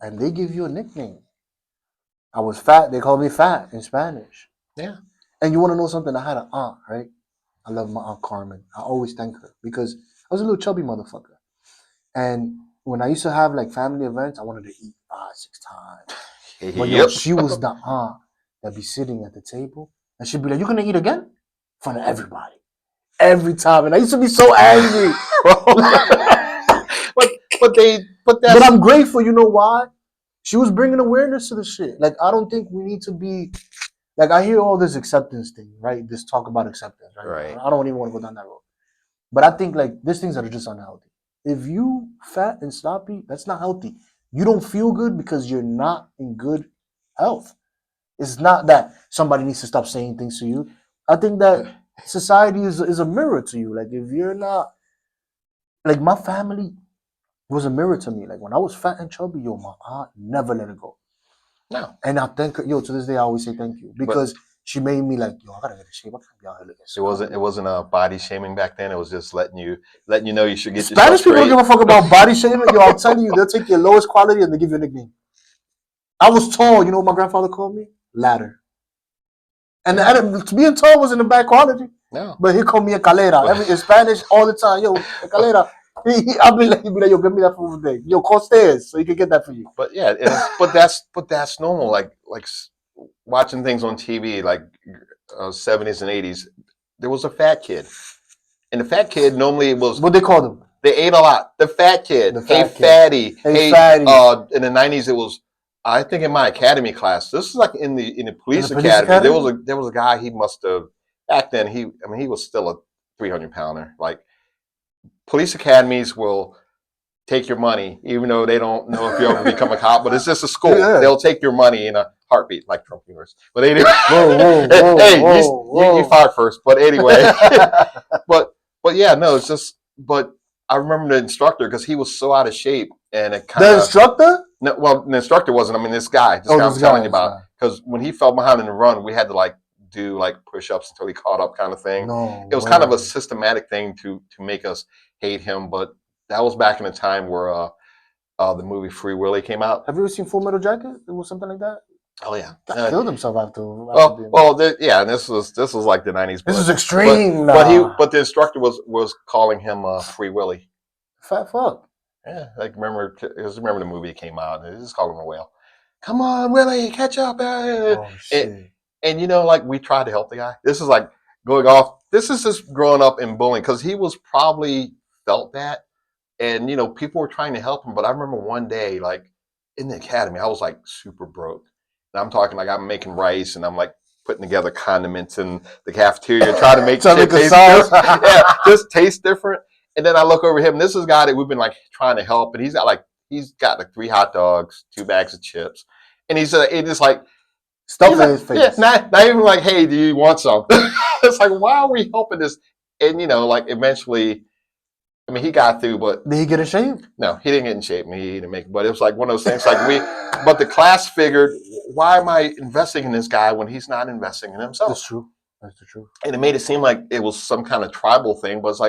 and they give you a nickname. I was fat. They called me fat in Spanish. Yeah. And you want to know something? I had an aunt, right? I love my aunt Carmen. I always thank her because I was a little chubby motherfucker. And when I used to have like family events, I wanted to eat 5, 6 times. But yo, Yep. she was the aunt that be sitting at the table and she'd be like, "You gonna eat again?" In front of everybody. Every time. And I used to be so angry. but that's But I'm grateful, you know why? She was bringing awareness to the shit. Like, I don't think we need to be like, I hear all this acceptance thing, right? This talk about acceptance, right? Right. I don't even want to go down that road. But I think like there's things that are just unhealthy. If you fat and sloppy, that's not healthy. You don't feel good because you're not in good health. It's not that somebody needs to stop saying things to you. I think that society is a mirror to you. Like if you're not like my family was a mirror to me. Like when I was fat and chubby, yo, my aunt never let it go. No. And I thank her, yo, to this day I always say thank you. Because she made me like, yo, I gotta get a shape. I can't be out here looking. It wasn't a body shaming back then. It was just letting you know you should get Spanish people yourself don't give a fuck about body shaming. Yo, I'm telling you, they'll take your lowest quality and they give you a nickname. I was tall. You know what my grandfather called me? Ladder. And being tall wasn't a bad quality. No. But he called me a calera. In Spanish all the time. Yo, a calera. I'll be like, yo, give me that for the day. Yo, call stairs so he can get that for you. But yeah, but that's normal. Like watching things on TV, like 70s and 80s. There was a fat kid, and the fat kid normally was what they called him. They ate a lot. The fat kid, fatty. Hey, fatty. In the 90s, it was. I think in my academy class. This is like in the police academy. There was a guy. He must have back then. He was still a 300-pounder. Like police academies will take your money, even though they don't know if you'll ever become a cop. But it's just a school. Yeah. They'll take your money in a heartbeat, like Trump University. But anyway, you fired first. But anyway, but yeah, no, it's just. But I remember the instructor because he was so out of shape, and it kind of. The instructor? No, well, the instructor wasn't. I mean, this guy. This guy I'm telling you about. Because when he fell behind in the run, we had to do push-ups until he caught up, kind of thing. No, it was kind of a systematic thing to make us hate him, but. That was back in the time where the movie Free Willy came out. Have you ever seen Full Metal Jacket? It was something like that. Oh yeah, he killed himself after. Yeah. And this was like the 90s. This is extreme. But the instructor was calling him Free Willy. Fat fuck. Yeah, remember the movie that came out. They just called him a whale. Come on, Willy, catch up. Oh shit. And we tried to help the guy. This is going off. This is just growing up in bullying because he was probably felt that. And, people were trying to help him. But I remember one day, in the academy, I was, super broke. And I'm talking, I'm making rice and I'm, putting together condiments in the cafeteria, trying to make shit taste different. Yeah, just taste different. And then I look over him. This is a guy that we've been, trying to help. And he's got 3 hot dogs, 2 bags of chips. And he's just, stuff in his face. Yeah, not even hey, do you want something? It's why are we helping this? And, eventually... I mean, he got through, but did he get in shape? No, he didn't get in shape. He didn't make it. But it was one of those things. But the class figured, why am I investing in this guy when he's not investing in himself? That's true. That's the truth. And it made it seem like it was some kind of tribal thing. But it's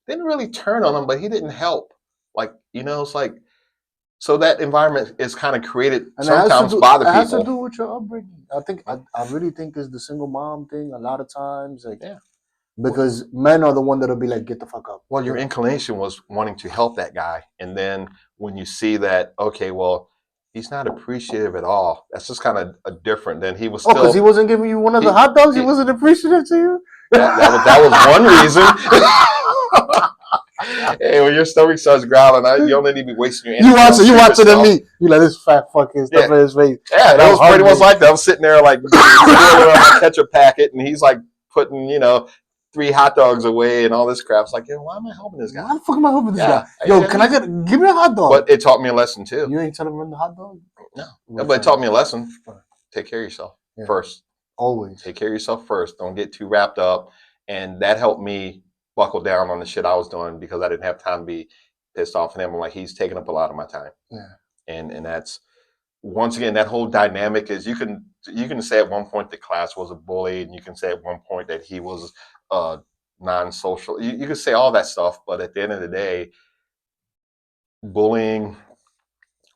didn't really turn on him, but he didn't help. It's so that environment is kind of created and sometimes by the people. It has to do with your upbringing. I really think it's the single mom thing. A lot of times, yeah. Because men are the one that'll be get the fuck up. Well, your inclination was wanting to help that guy. And then when you see that, okay, well, he's not appreciative at all. That's just kind of different. Then he was still... because he wasn't giving you one of the hot dogs? He wasn't appreciative to you? That was one reason. Hey, when your stomach starts growling, you don't need to be wasting your energy. You watching the meat. You this fat fucking stuff in his face. Yeah, that was pretty much like that. I'm sitting there my ketchup packet, and he's putting, 3 hot dogs away and all this crap. It's why am I helping this guy? Why the fuck am I helping this guy? Yo, give me a hot dog? But it taught me a lesson too. You ain't telling him to run the hot dog? No, but it taught me a lesson. Take care of yourself first. Always. Take care of yourself first. Don't get too wrapped up. And that helped me buckle down on the shit I was doing because I didn't have time to be pissed off at him. I'm he's taking up a lot of my time. Yeah. And that's, once again, that whole dynamic is you can say at one point the class was a bully, and you can say at one point that he was non-social. You can say all that stuff, but at the end of the day, bullying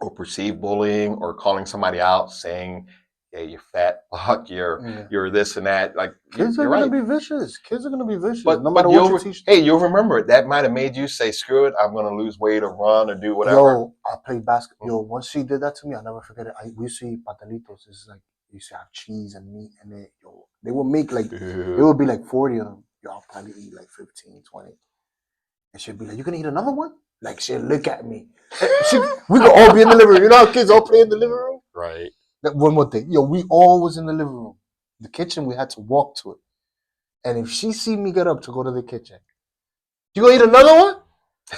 or perceived bullying or calling somebody out, saying, "Hey, you're fat, fuck, you're this and that." Like kids are you're gonna right. be vicious. Kids are gonna be vicious, But no matter what you teach them. hey, you'll remember it. That might have made you say, "Screw it, I'm gonna lose weight or run or do whatever." Yo, I played basketball. Yo, once she did that to me, I'll never forget it. We used to eat patelitos. It's like you used to have cheese and meat in it. Yo, they would make like, it would be like 40 of them. Yo, I'll probably eat like 15, 20. And she'd be like, "You gonna eat another one?" Like, she'd look at me. We could all be in the living room. You know how kids all play in the living room? Right. One more thing. Yo, we all was in the living room. The kitchen, we had to walk to it. And if she see me get up to go to the kitchen, "You gonna eat another one?"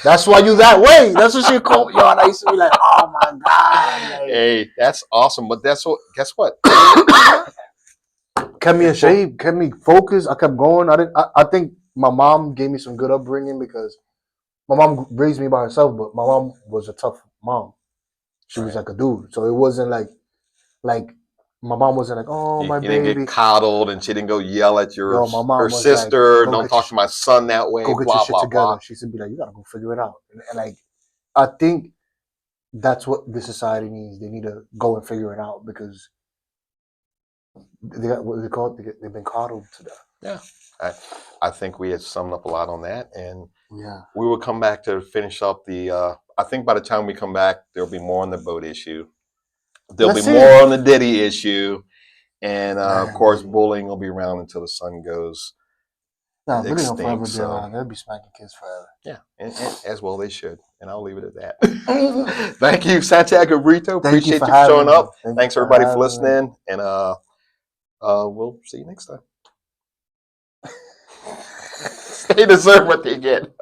That's why you that way. That's what she called me. Yo, and I used to be like, "Oh my God." Like, Hey, that's awesome. But guess what? kept me in shape, kept me focused. I kept going. I think my mom gave me some good upbringing because my mom raised me by herself, but my mom was a tough mom. She was like a dude. So it wasn't like my mom wasn't like, "Oh, my You didn't get baby." coddled, and she didn't go yell at Yo, my her mom was like, sister. "Go Don't get talk to my son that way. go get your Blah shit blah together." blah. She said, "Be like, you gotta go figure it out." And like, I think that's what this society needs. They need to go and figure it out because they got what they call it. They've been coddled to death. Yeah, I think we had summed up a lot on that, and Yeah. we will come back to finish up the. I think by the time we come back, there'll be more on the boat issue. There'll Let's be see. more on the Diddy issue, and of Man, course, Diddy. bullying will be around until the sun goes Nah, Diddy will forever extinct. be So around. They'll be smacking kids forever. yeah, and as well they should. And I'll leave it at that. Thank you, Santiago Brito. Thank you for Appreciate you having showing me. up. Thank you Thanks for everybody for having me. listening, and we'll see you next time. They deserve what they get.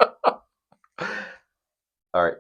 All right.